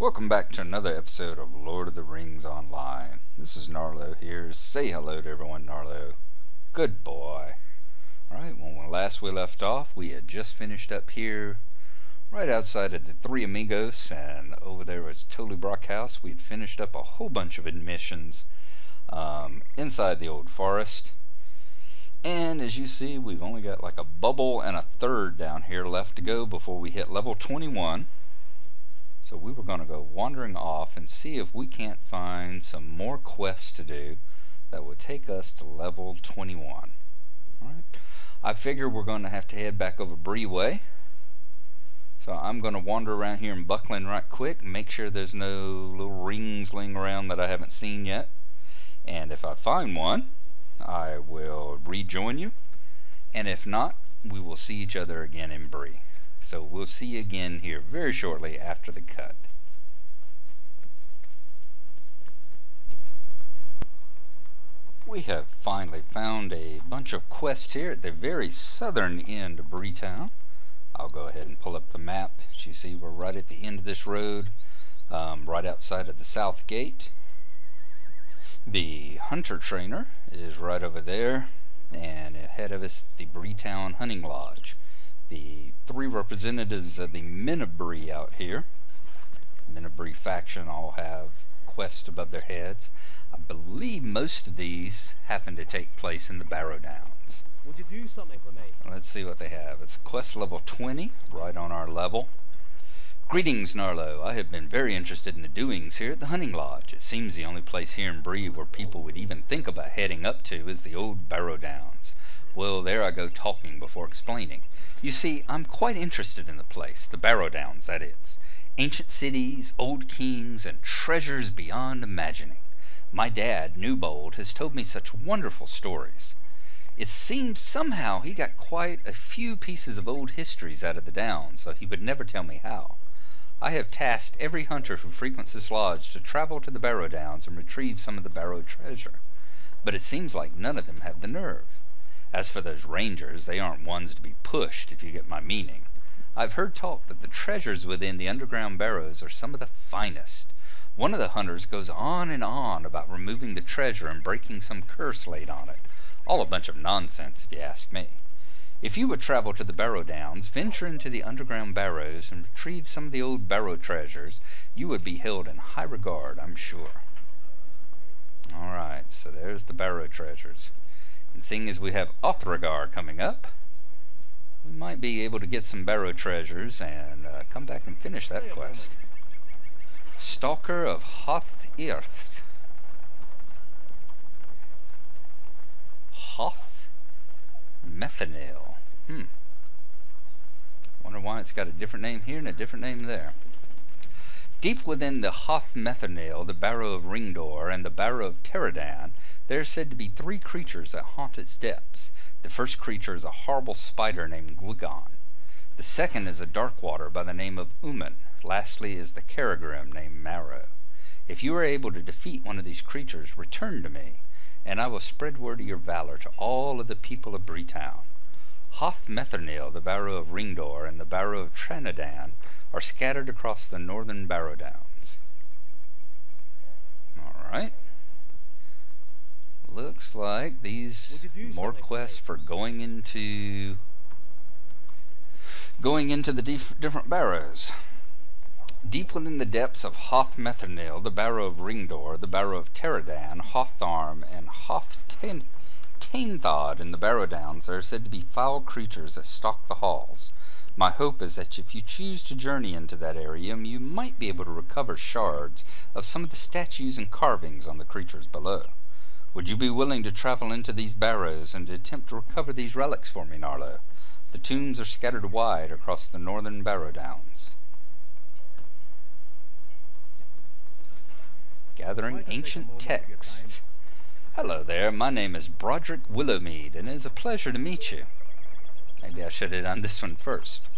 Welcome back to another episode of Lord of the Rings Online. This is Gnarlo here. Say hello to everyone, Gnarlo. Good boy. Alright, when last we left off, we had just finished up here right outside of the Three Amigos, and over there was Tully Brock House. We had finished up a whole bunch of missions inside the old forest. And as you see, we've only got like a bubble and a third down here left to go before we hit level 21. So we were going to go wandering off and see if we can't find some more quests to do that would take us to level 21. Alright, I figure we're going to have to head back over Bree way. So I'm going to wander around here in Buckland right quick and make sure there's no little rings laying around that I haven't seen yet. And if I find one, I will rejoin you. And if not, we will see each other again in Bree. So we'll see you again here very shortly after the cut. We have finally found a bunch of quests here at the very southern end of Bree Town. I'll go ahead and pull up the map. As you see, we're right at the end of this road, right outside of the south gate. The hunter trainer is right over there, and ahead of us, the Bree Town Hunting Lodge. The three representatives of the Men of Bree out here, Men of Bree faction, all have quests above their heads. I believe most of these happen to take place in the Barrow Downs. Would you do something for me? Let's see what they have. It's quest level 20, right on our level. Greetings, Gnarlo. I have been very interested in the doings here at the Hunting Lodge. It seems the only place here in Bree where people would even think about heading up to is the old Barrow Downs. Well, there I go talking before explaining. You see, I'm quite interested in the place, the Barrow Downs, that is. Ancient cities, old kings, and treasures beyond imagining. My dad, Newbold, has told me such wonderful stories. It seems somehow he got quite a few pieces of old histories out of the Downs, so he would never tell me how. I have tasked every hunter who frequents this lodge to travel to the Barrow Downs and retrieve some of the Barrow treasure, but it seems like none of them have the nerve. As for those rangers, they aren't ones to be pushed, if you get my meaning. I've heard talk that the treasures within the underground barrows are some of the finest. One of the hunters goes on and on about removing the treasure and breaking some curse laid on it. All a bunch of nonsense, if you ask me. If you would travel to the Barrow Downs, venture into the underground barrows, and retrieve some of the old barrow treasures, you would be held in high regard, I'm sure. Alright, so there's the barrow treasures. And seeing as we have Othragar coming up, we might be able to get some barrow treasures and come back and finish that quest. Stalker of Hoth-Earth. Hoth-Methanil. Wonder why it's got a different name here and a different name there. Deep within the Hoth-Methanil, the Barrow of Ringdor, and the Barrow of Teradan, there are said to be three creatures that haunt its depths. The first creature is a horrible spider named Gwygon. The second is a darkwater by the name of Uman. Lastly is the Caragrim named Marrow. If you are able to defeat one of these creatures, return to me, and I will spread word of your valor to all of the people of Bree Town. Hoth-Methanil, the Barrow of Ringdor, and the Barrow of Trenadan are scattered across the northern Barrow Downs. Alright. Looks like these more quests for going into the different barrows. Deep within the depths of Hoth-Methanil, the Barrow of Ringdor, the Barrow of Teradan, Hotharm, and Hoth-Tainthod in the Barrow Downs, there are said to be foul creatures that stalk the halls. My hope is that if you choose to journey into that area, you might be able to recover shards of some of the statues and carvings on the creatures below. Would you be willing to travel into these barrows and attempt to recover these relics for me, Gnarlo? The tombs are scattered wide across the northern Barrow Downs. Gathering ancient text. Hello there, my name is Broderick Willowmead, and it is a pleasure to meet you. Maybe I should have done this one first.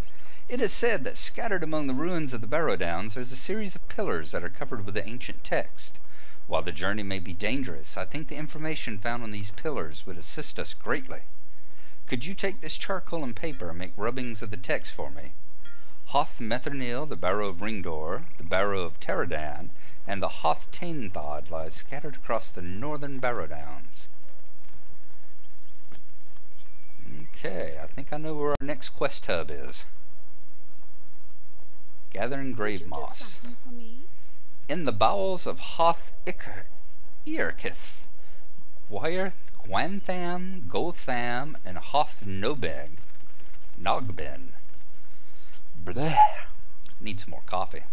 It is said that scattered among the ruins of the Barrow Downs there is a series of pillars that are covered with ancient text. While the journey may be dangerous, I think the information found on these pillars would assist us greatly. Could you take this charcoal and paper and make rubbings of the text for me? Hoth Methernil, the Barrow of Ringdor, the Barrow of Teradan, and the Hoth Tainthod lie scattered across the northern Barrow Downs. Okay, I think I know where our next quest hub is. Gathering grave moss. In the bowels of Hoth Iarkith, Gwantham, Gotham, and Hoth Nogbin. Bleh. Need some more coffee.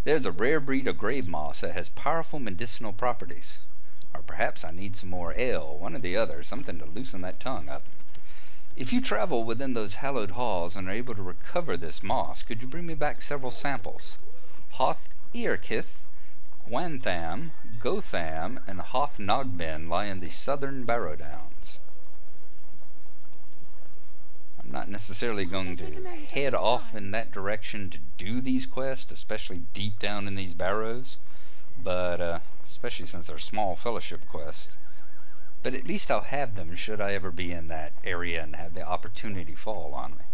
There's a rare breed of grave moss that has powerful medicinal properties. Or perhaps I need some more ale, one or the other, something to loosen that tongue up. If you travel within those hallowed halls and are able to recover this moss, could you bring me back several samples? Hoth Iarkith, Gwantham, Gotham, and Hoth Nogbin lie in the southern Barrow Downs. I'm not necessarily going to head off in that direction to do these quests, especially deep down in these barrows, but especially since they're small fellowship quests. But at least I'll have them should I ever be in that area and have the opportunity fall on me.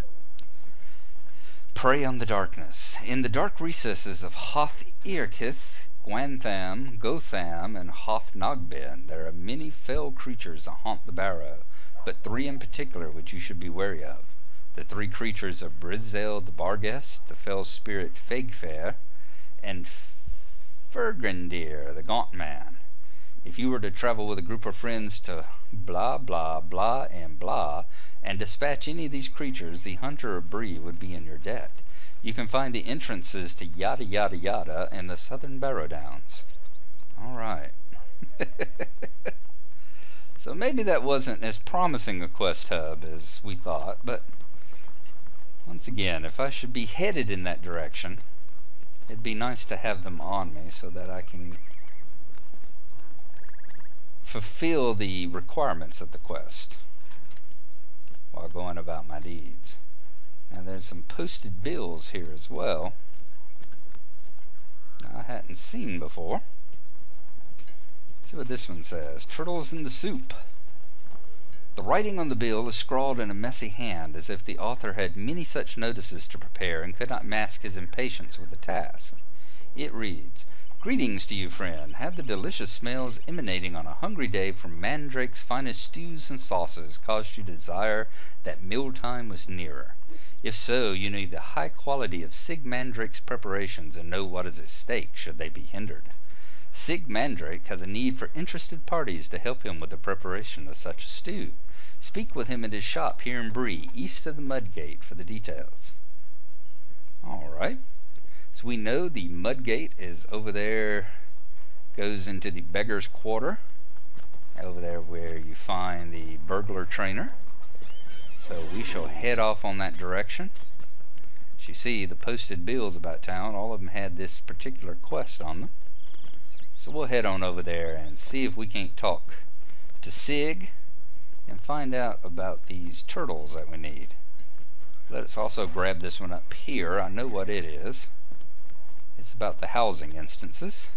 Prey on the darkness. In the dark recesses of Hoth Iarkith, Gwantham, Gotham, and Hoth Nogbin, there are many fell creatures that haunt the Barrow, but three in particular which you should be wary of. The three creatures of Brizzel the Barghest, the fell spirit Fegfair, and Fergrendir the Gaunt Man. If you were to travel with a group of friends to blah blah blah and dispatch any of these creatures, the hunter of Bree would be in your debt. You can find the entrances to yada yada yada in the southern Barrow Downs. Alright. So maybe that wasn't as promising a quest hub as we thought, but once again, if I should be headed in that direction, it'd be nice to have them on me so that I can fulfill the requirements of the quest while going about my deeds. Now there's some posted bills here as well I hadn't seen before. Let's see what this one says. Turtles in the soup. The writing on the bill is scrawled in a messy hand, as if the author had many such notices to prepare and could not mask his impatience with the task. It reads, "Greetings to you, friend. Have the delicious smells emanating on a hungry day from Mandrake's finest stews and sauces caused you to desire that mealtime was nearer? If so, you know the high quality of Sig Mandrake's preparations and know what is at stake should they be hindered. Sig Mandrake has a need for interested parties to help him with the preparation of such a stew. Speak with him at his shop here in Bree, east of the Mudgate, for the details." Alright. So we know the Mudgate is over there, goes into the Beggar's Quarter, over there where you find the burglar trainer. So we shall head off on that direction. As you see, the posted bills about town, all of them had this particular quest on them. So we'll head on over there and see if we can't talk to Sig and find out about these turtles that we need. Let us also grab this one up here. I know what it is. It's about the housing instances.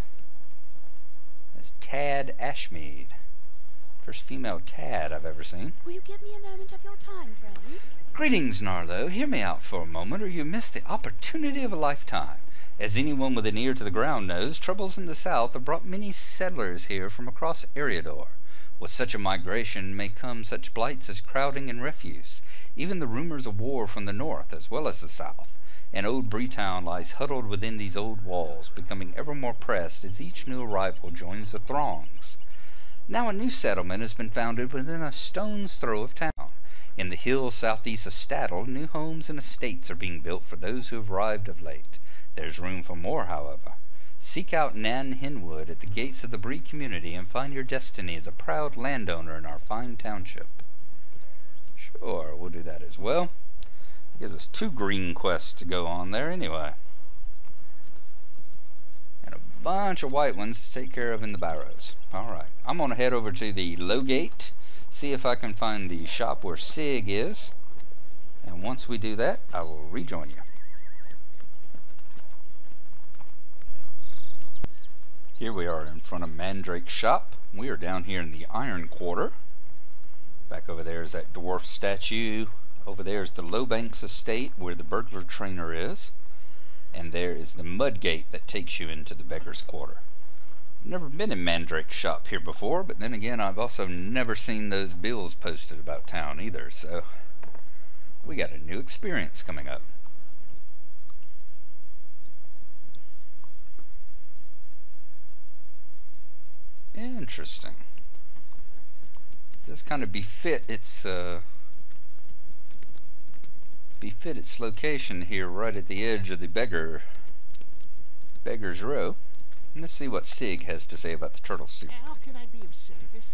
It's Tad Ashmead. First female Tad I've ever seen. Will you give me a moment of your time, friend? Greetings, Gnarlo. Hear me out for a moment, or you miss the opportunity of a lifetime. As anyone with an ear to the ground knows, troubles in the south have brought many settlers here from across Eriador. With such a migration may come such blights as crowding and refuse, even the rumors of war from the north as well as the south. And old Breetown lies huddled within these old walls, becoming ever more pressed as each new arrival joins the throngs. Now a new settlement has been founded within a stone's throw of town. In the hills southeast of Staddle, new homes and estates are being built for those who have arrived of late. There's room for more, however. Seek out Nan Henwood at the gates of the Bree community and find your destiny as a proud landowner in our fine township. Sure, we'll do that as well. Gives us 2 green quests to go on there anyway. And a bunch of white ones to take care of in the barrows. Alright, I'm going to head over to the Low Gate, see if I can find the shop where Sig is. And once we do that, I will rejoin you. Here we are in front of Mandrake's shop. We are down here in the Iron Quarter. Back over there is that dwarf statue Over there is the Lowbanks Estate where the burglar trainer is. And there is the mud gate that takes you into the beggar's quarter. I've never been in Mandrake's shop here before, but then again I've also never seen those bills posted about town either, so we got a new experience coming up. Interesting. It does kind of befit its location here, right at the edge of the Beggar's Row. And let's see what Sig has to say about the turtle soup. How can I be of service?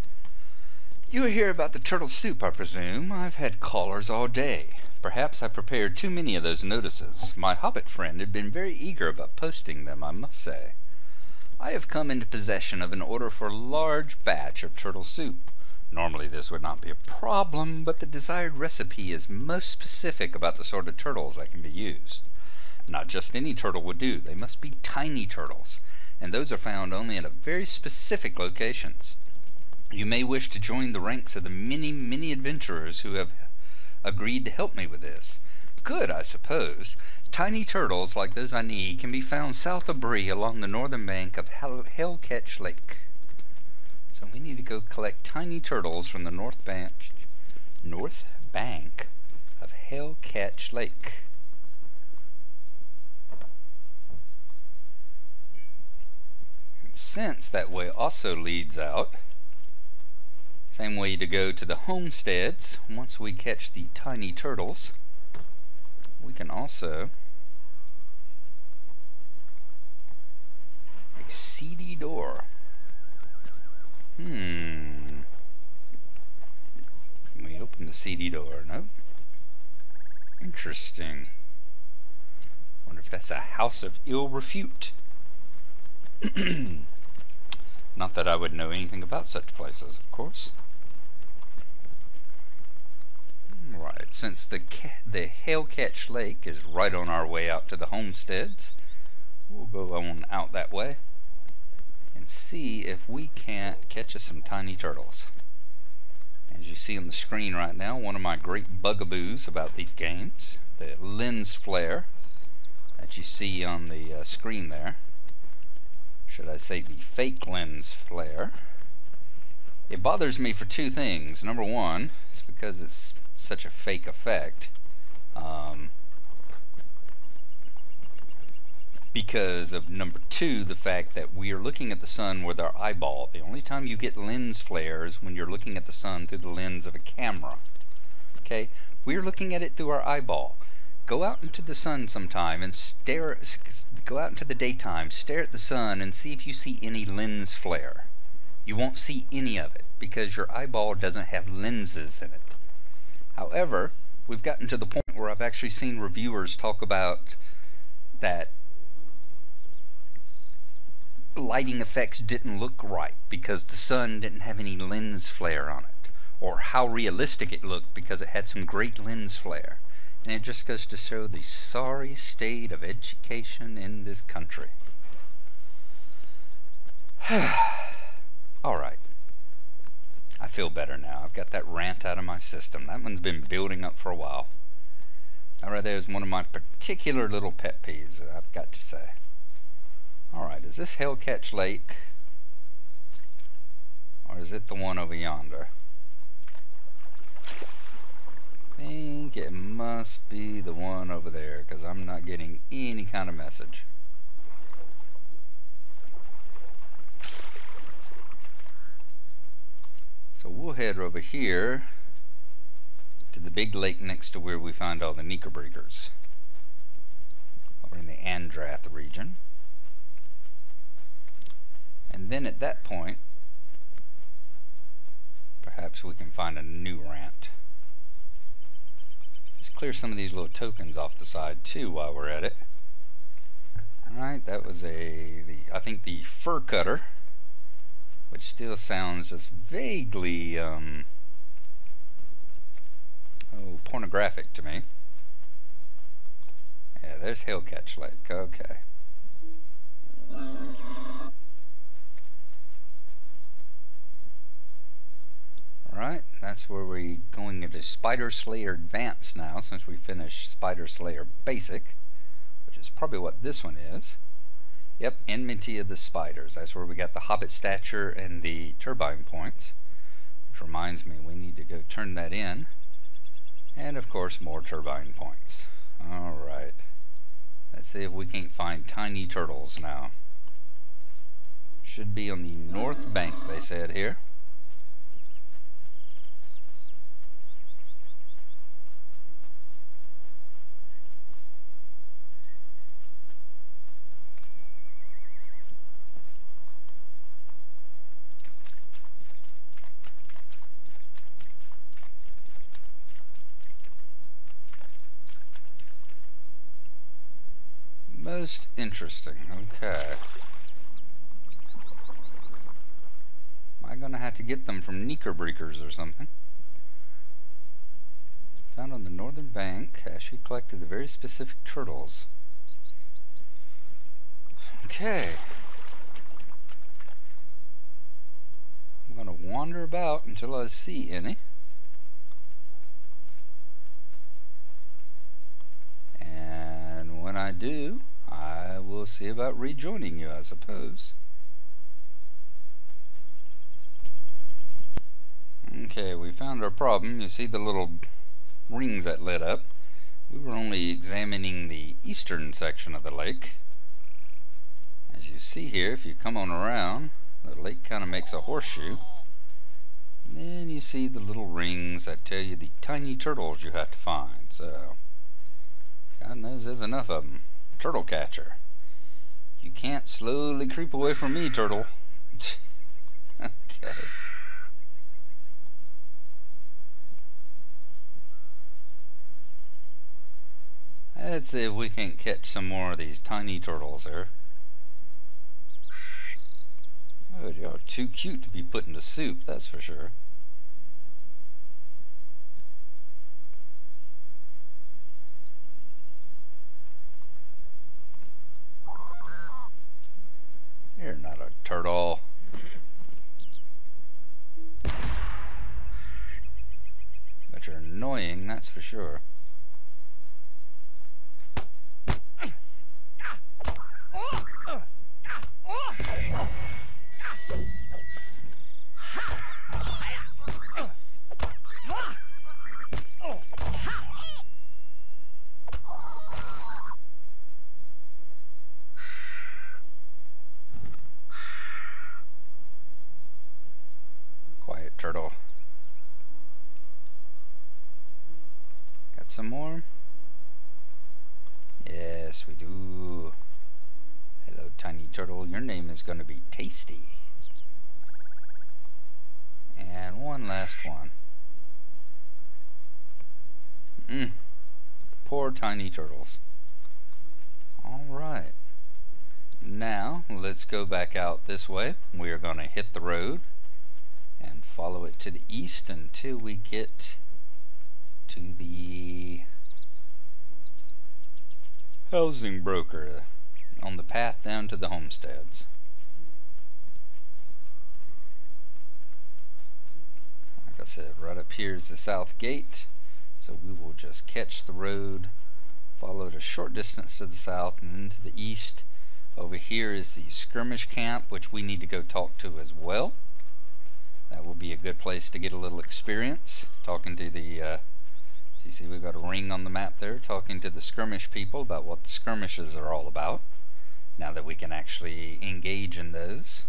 You are here about the turtle soup, I presume. I've had callers all day. Perhaps I prepared too many of those notices. My hobbit friend had been very eager about posting them, I must say. I have come into possession of an order for a large batch of turtle soup. Normally this would not be a problem, but the desired recipe is most specific about the sort of turtles that can be used. Not just any turtle would do. They must be tiny turtles, and those are found only in very specific locations. You may wish to join the ranks of the many adventurers who have agreed to help me with this. Good, I suppose. Tiny turtles like those I need can be found south of Bree along the northern bank of Hellcatch Lake. So we need to go collect tiny turtles from the north bank of Hellcatch Lake. And since that way also leads out, same way to go to the homesteads, once we catch the tiny turtles, we can also a seedy door. Can we open the seedy door? Nope. Interesting. Wonder if that's a house of ill repute. Not that I would know anything about such places, of course. Right, since the Hellcatch Lake is right on our way out to the homesteads, we'll go on out that way and see if we can't catch us some tiny turtles. As you see on the screen right now, one of my great bugaboos about these games, the lens flare that you see on the screen there, should I say the fake lens flare. It bothers me for two things. Number one, it's because it's such a fake effect. Because of number two, the fact that we are looking at the sun with our eyeball. The only time you get lens flare is when you're looking at the sun through the lens of a camera. Okay? We're looking at it through our eyeball. Go out into the sun sometime and go out into the daytime, stare at the sun and see if you see any lens flare. You won't see any of it because your eyeball doesn't have lenses in it. However, we've gotten to the point where I've actually seen reviewers talk about that lighting effects didn't look right because the sun didn't have any lens flare on it, or how realistic it looked because it had some great lens flare. And it just goes to show the sorry state of education in this country. Alright. I feel better now. I've got that rant out of my system. That one's been building up for a while. That right there is one of my particular little pet peeves that I've got to say. Alright, is this Hellcatch Lake? Or is it the one over yonder? I think it must be the one over there, because I'm not getting any kind of message. So we'll head over here to the big lake next to where we find all the Knickerbreakers, over in the Andrath region. And then at that point, perhaps we can find a new rant. Let's clear some of these little tokens off the side too while we're at it. Alright, that was I think the fur cutter, which still sounds just vaguely pornographic to me. Yeah, there's Hellcatch Lake. Okay. Alright, that's where we're going into Spider Slayer Advanced now, since we finished Spider Slayer Basic, which is probably what this one is. Yep, Enmity of the Spiders. That's where we got the Hobbit stature and the turbine points. Which reminds me, we need to go turn that in. And of course, more turbine points. Alright. Let's see if we can't find tiny turtles now. Should be on the north bank, they said here. Most interesting. Okay. Am I gonna have to get them from Knickerbreakers or something? Found on the northern bank. Ashley collected the very specific turtles. Okay. I'm gonna wander about until I see any. And when I do, I will see about rejoining you, I suppose. Okay, we found our problem. You see the little rings that lit up. We were only examining the eastern section of the lake. As you see here, if you come on around, the lake kind of makes a horseshoe. And then you see the little rings that tell you the tiny turtles you have to find. So, God knows there's enough of them. Turtle catcher. You can't slowly creep away from me, turtle. Okay. Let's see if we can catch some more of these tiny turtles here. Oh, they are too cute to be put into soup, that's for sure. You're not a turtle. But you're annoying, that's for sure. Quiet turtle. Got some more? Yes, we do. Hello, tiny turtle. Your name is going to be Tasty. And one last one. Poor tiny turtles. Alright. Now, let's go back out this way. We are going to hit the road and follow it to the east until we get to the housing broker on the path down to the homesteads. Like I said, right up here is the south gate, so we will just catch the road, follow it a short distance to the south and then to the east. Over here is the skirmish camp, which we need to go talk to as well. That will be a good place to get a little experience talking to the so you see we've got a ring on the map there, talking to the skirmish people about what the skirmishes are all about. Now that we can actually engage in those.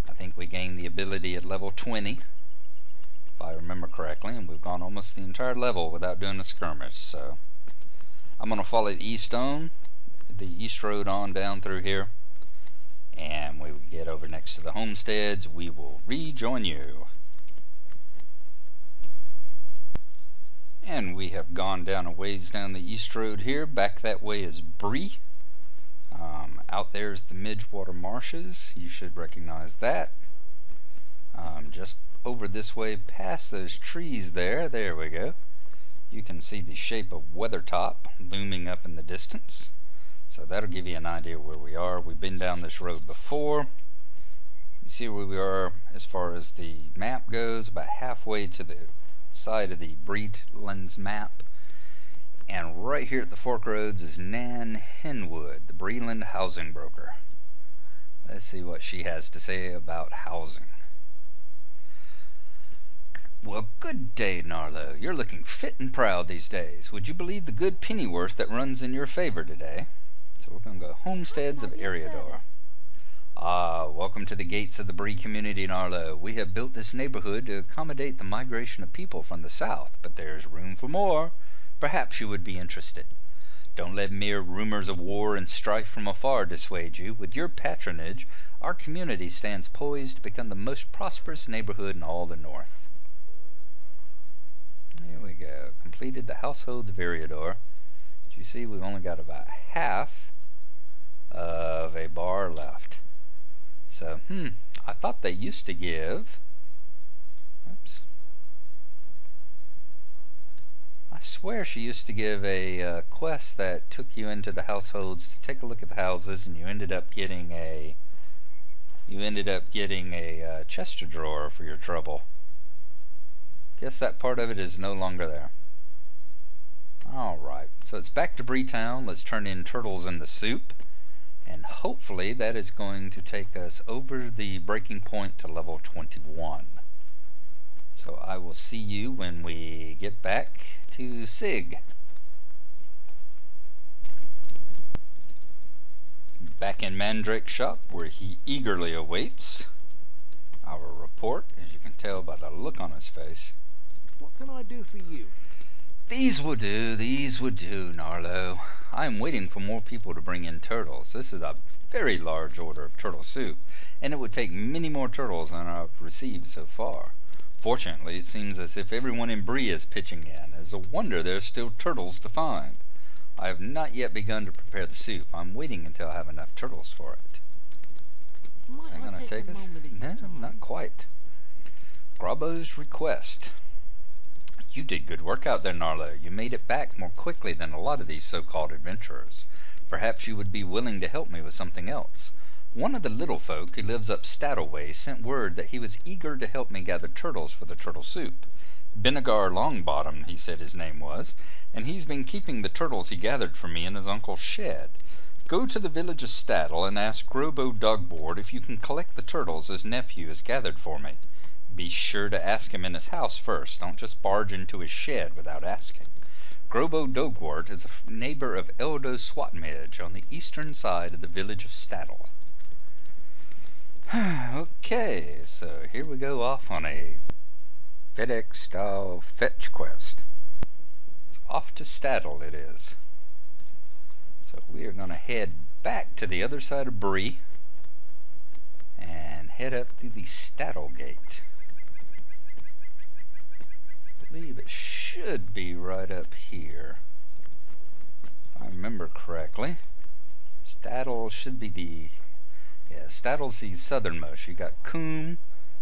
I think we gained the ability at level 20, if I remember correctly, and we've gone almost the entire level without doing a skirmish. So I'm going to follow the east road on down through here, and when we get over next to the homesteads, we will rejoin you. And we have gone down a ways down the east road here. Back that way is Bree. Out there is the Midgewater Marshes. You should recognize that. Just over this way past those trees there. There we go. You can see the shape of Weathertop looming up in the distance. So that'll give you an idea where we are. We've been down this road before. You see where we are as far as the map goes, about halfway to the side of the Breeland's map. And right here at the Fork Roads is Nan Henwood, the Breeland housing broker. Let's see what she has to say about housing. Well, good day, Gnarlo. You're looking fit and proud these days. Would you believe the good pennyworth that runs in your favor today? So we're going to go Homesteads of Eriador. Ah, welcome to the gates of the Bree community, Gnarlo. We have built this neighborhood to accommodate the migration of people from the south, but there's room for more. Perhaps you would be interested. Don't let mere rumors of war and strife from afar dissuade you. With your patronage, our community stands poised to become the most prosperous neighborhood in all the north. Here we go. Completed the households of Eriador. As you see, we've only got about half of a bar left. So, I thought they used to give, oops, I swear she used to give a quest that took you into the households to take a look at the houses, and you ended up getting a Chester drawer for your trouble. Guess that part of it is no longer there. Alright, so it's back to Breetown. Let's turn in turtles in the soup. And hopefully that is going to take us over the breaking point to level 21. So I will see you when we get back to Sig. Back in Mandrake's shop, where he eagerly awaits our report, as you can tell by the look on his face. What can I do for you? These will do, Gnarlo. I am waiting for more people to bring in turtles. This is a very large order of turtle soup, and it would take many more turtles than I've received so far. Fortunately, it seems as if everyone in Bree is pitching in. It's a wonder there's still turtles to find. I have not yet begun to prepare the soup. I'm waiting until I have enough turtles for it. Might They're going to take us? No, not quite. Grabbo's request. You did good work out there, Gnarlo. You made it back more quickly than a lot of these so-called adventurers. Perhaps you would be willing to help me with something else. One of the little folk who lives up Staddle way sent word that he was eager to help me gather turtles for the turtle soup. Benegar Longbottom, he said his name was, and he's been keeping the turtles he gathered for me in his uncle's shed. Go to the village of Staddle and ask Grobo Dogboard if you can collect the turtles his nephew has gathered for me. Be sure to ask him in his house first. Don't just barge into his shed without asking. Grobo Dogwart is a neighbor of Eldo Swatmidge on the eastern side of the village of Staddle. Okay, so here we go off on a FedEx-style fetch quest. It's off to Staddle, it is. So we are going to head back to the other side of Bree and head up through the Staddle gate. I believe it should be right up here, if I remember correctly. Staddle should be the, Staddle's the southernmost. You got Coombe,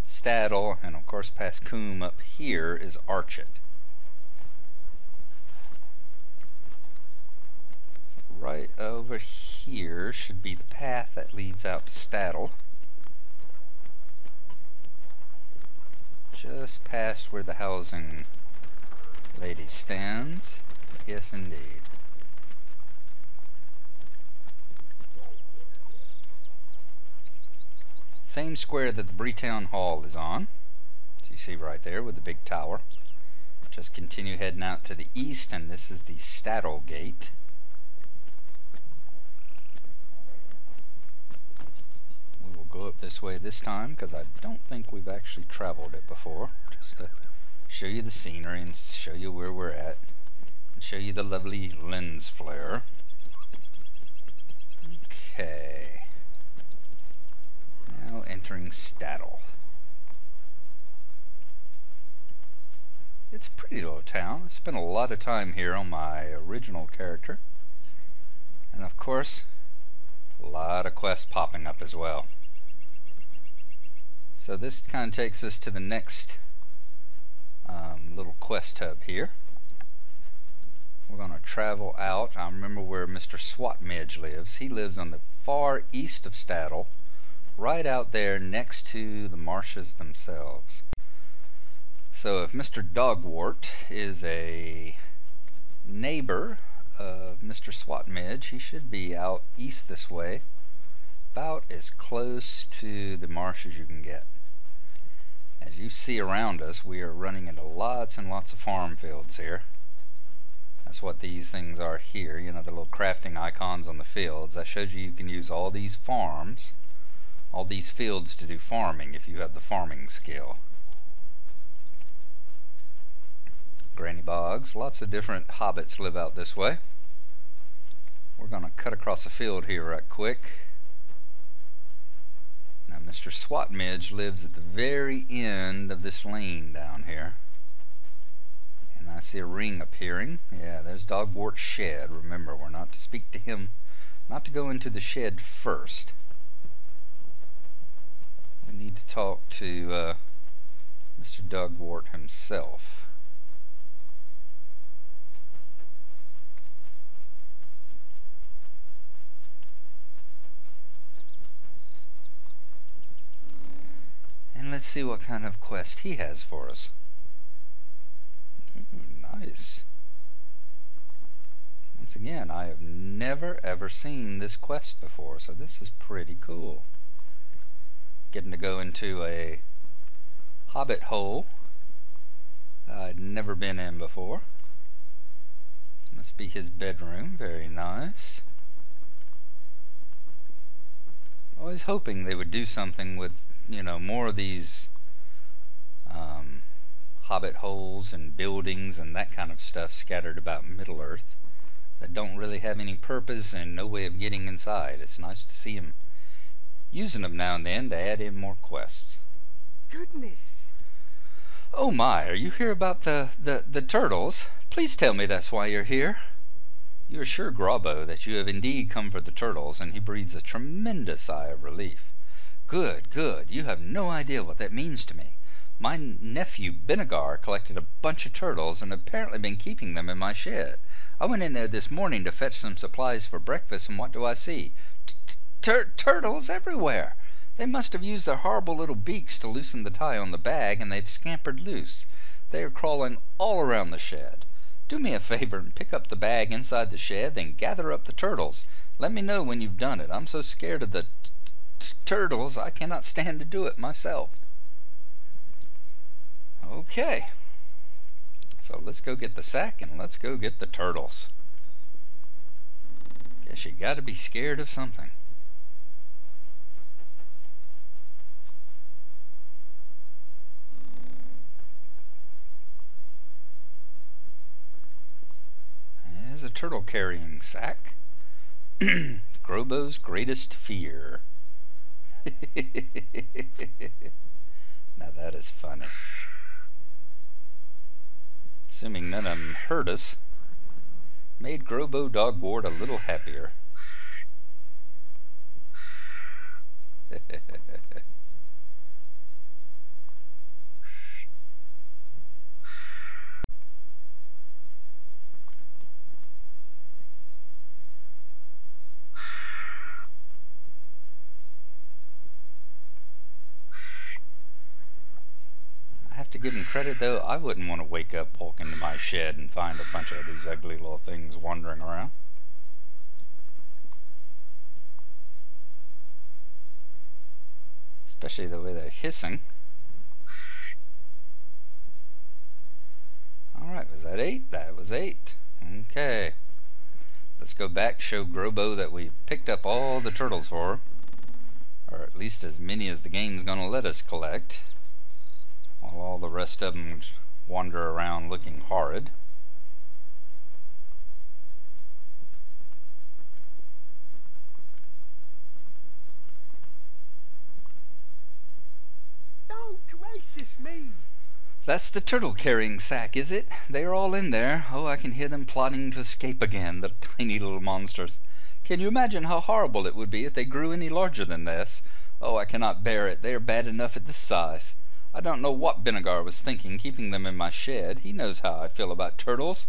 Staddle, and of course past Coombe up here is Archet. Right over here should be the path that leads out to Staddle. Just past where the housing lady stands. Yes, indeed. Same square that the Breetown Hall is on. So you see right there with the big tower. Just continue heading out to the east, and this is the Staddle gate. We will go up this way this time because I don't think we've actually traveled it before. Just to show you the scenery and show you where we're at, and show you the lovely lens flare. Okay. Now entering Staddle. It's a pretty little town. I spent a lot of time here on my original character. And of course, a lot of quests popping up as well. So this kind of takes us to the next little quest hub here. We're going to travel out. I remember where Mr. Swatmidge lives. He lives on the far east of Staddle, right out there next to the marshes themselves. So if Mr. Dogwort is a neighbor of Mr. Swat Midge, he should be out east this way, about as close to the marsh as you can get. As you see around us, we are running into lots and lots of farm fields here. That's what these things are here, you know, the little crafting icons on the fields. I showed you can use all these farms, all these fields to do farming if you have the farming skill. Granny bogs, lots of different hobbits live out this way. We're going to cut across the field here right quick. Now Mr. Swat Midge lives at the very end of this lane down here. And I see a ring appearing. Yeah, there's Dogwart's shed. Remember, we're not to speak to him, not to go into the shed first. We need to talk to Mr. Dogwart himself. And let's see what kind of quest he has for us. Ooh, nice. Once again, I have never ever seen this quest before, so this is pretty cool. Getting to go into a hobbit hole I'd never been in before. This must be his bedroom. Very nice. Always hoping they would do something with, you know, more of these hobbit holes and buildings and that kind of stuff scattered about Middle-earth that don't really have any purpose and no way of getting inside. It's nice to see him using them now and then to add in more quests. Goodness! Oh my, are you here about the turtles? Please tell me that's why you're here. You assure Grabo that you have indeed come for the turtles, and he breathes a tremendous sigh of relief. Good, good. You have no idea what that means to me. My nephew Benegar collected a bunch of turtles and apparently been keeping them in my shed. I went in there this morning to fetch some supplies for breakfast, and what do I see? Turtles everywhere! They must have used their horrible little beaks to loosen the tie on the bag, and they've scampered loose. They are crawling all around the shed. Do me a favor and pick up the bag inside the shed, then gather up the turtles. Let me know when you've done it. I'm so scared of the turtles, I cannot stand to do it myself. Okay. So let's go get the sack and let's go get the turtles. Guess you gotta be scared of something. There's a turtle carrying sack. Grobo's greatest fear. Now that is funny. Assuming none of them hurt us, made Grobo Dogwart a little happier. To give him credit though, I wouldn't want to wake up, walk into my shed and find a bunch of these ugly little things wandering around. Especially the way they're hissing. Alright, was that 8? That was 8. Okay. Let's go back, show Grobo that we picked up all the turtles for her. Or at least as many as the game's gonna let us collect. While all the rest of them wander around looking horrid. Oh, gracious me! That's the turtle carrying sack, is it? They are all in there. Oh, I can hear them plotting to escape again, the tiny little monsters. Can you imagine how horrible it would be if they grew any larger than this? Oh, I cannot bear it. They are bad enough at this size. I don't know what Benegar was thinking keeping them in my shed. He knows how I feel about turtles.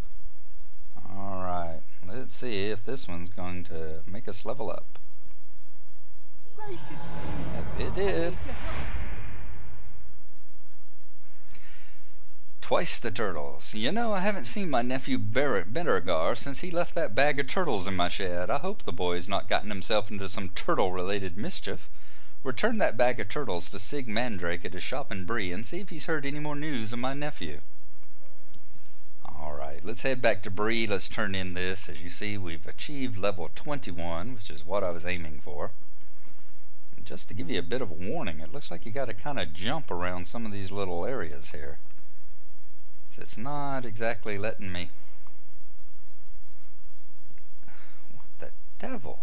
Alright, let's see if this one's going to make us level up. gracious me. It did. I need your help. Twice the turtles. You know, I haven't seen my nephew Bendergar since he left that bag of turtles in my shed. I hope the boy's not gotten himself into some turtle-related mischief. Return that bag of turtles to Sig Mandrake at his shop in Bree and see if he's heard any more news of my nephew. Alright, let's head back to Bree. Let's turn in this. As you see, we've achieved level 21, which is what I was aiming for. And just to give you a bit of a warning, it looks like you got to kind of jump around some of these little areas here. So it's not exactly letting me. What the devil?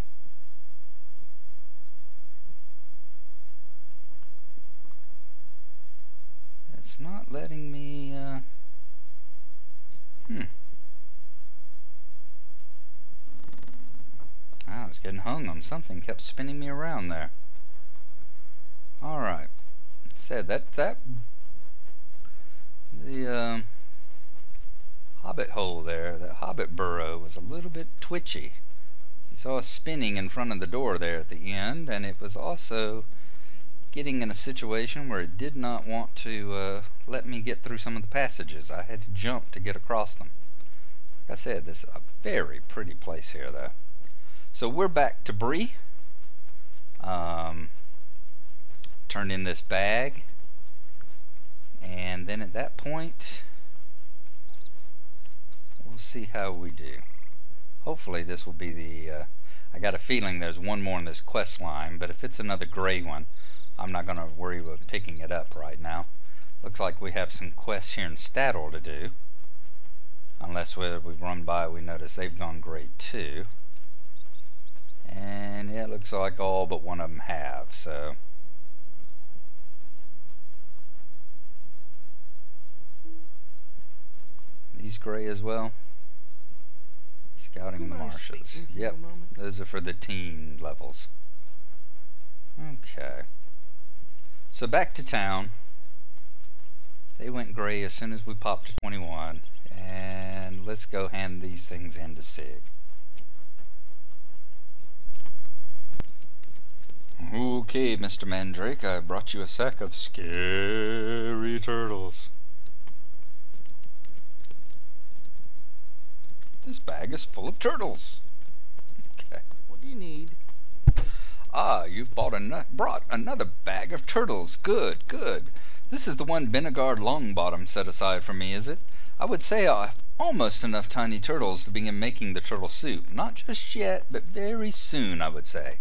It's not letting me, I was getting hung on something, kept spinning me around there. Alright. Said that the hobbit hole there, that hobbit burrow, was a little bit twitchy. You saw us spinning in front of the door there at the end, and it was also getting in a situation where it did not want to let me get through some of the passages. I had to jump to get across them. Like I said, this is a very pretty place here, though. So we're back to Bree. Turned in this bag, and then at that point we'll see how we do. Hopefully this will be the I got a feeling there's one more in this quest line, but if it's another gray one, I'm not going to worry about picking it up right now. Looks like we have some quests here in Staddle to do, unless we run by we notice they've gone gray too. And yeah, it looks like all but one of them have, so these gray as well. Scouting the marshes. Yep, those are for the teen levels. Okay. So back to town. They went gray as soon as we popped to 21. And let's go hand these things in to Sig. Okay, Mr. Mandrake, I brought you a sack of scary turtles. This bag is full of turtles. Okay. What do you need? Ah, you've brought another bag of turtles. Good, good. This is the one Benegard Longbottom set aside for me, is it? I would say I have almost enough tiny turtles to begin making the turtle soup. Not just yet, but very soon, I would say.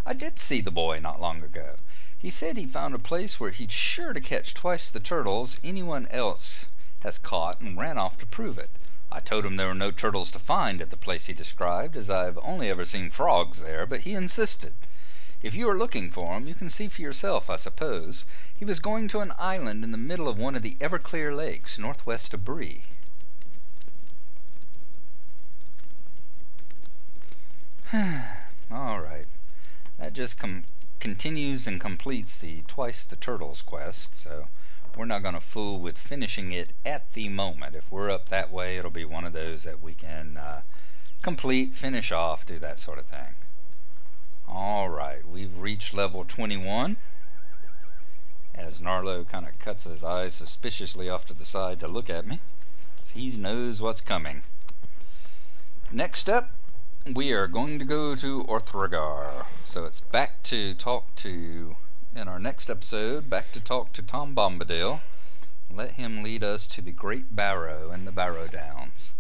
I did see the boy not long ago. He said he found a place where he'd sure to catch twice the turtles anyone else has caught and ran off to prove it. I told him there were no turtles to find at the place he described, as I've only ever seen frogs there, but he insisted. If you are looking for him, you can see for yourself, I suppose. He was going to an island in the middle of one of the Everclear lakes, northwest of Bree. Alright. That just continues and completes the Twice the Turtles quest, so we're not going to fool with finishing it at the moment. If we're up that way, it'll be one of those that we can complete, finish off, do that sort of thing. Alright, we've reached level 21. As Gnarlo kind of cuts his eyes suspiciously off to the side to look at me, he knows what's coming. Next up, we are going to go to Orthragar. So it's back to talk to, in our next episode, back to talk to Tom Bombadil. Let him lead us to the Great Barrow and the Barrow Downs,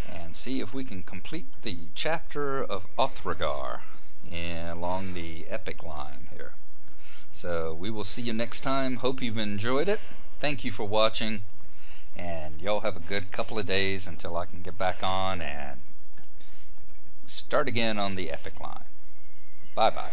and see if we can complete the chapter of Orthragar along the epic line here. So we will see you next time. Hope you've enjoyed it. Thank you for watching, and y'all have a good couple of days until I can get back on and start again on the epic line. Bye bye.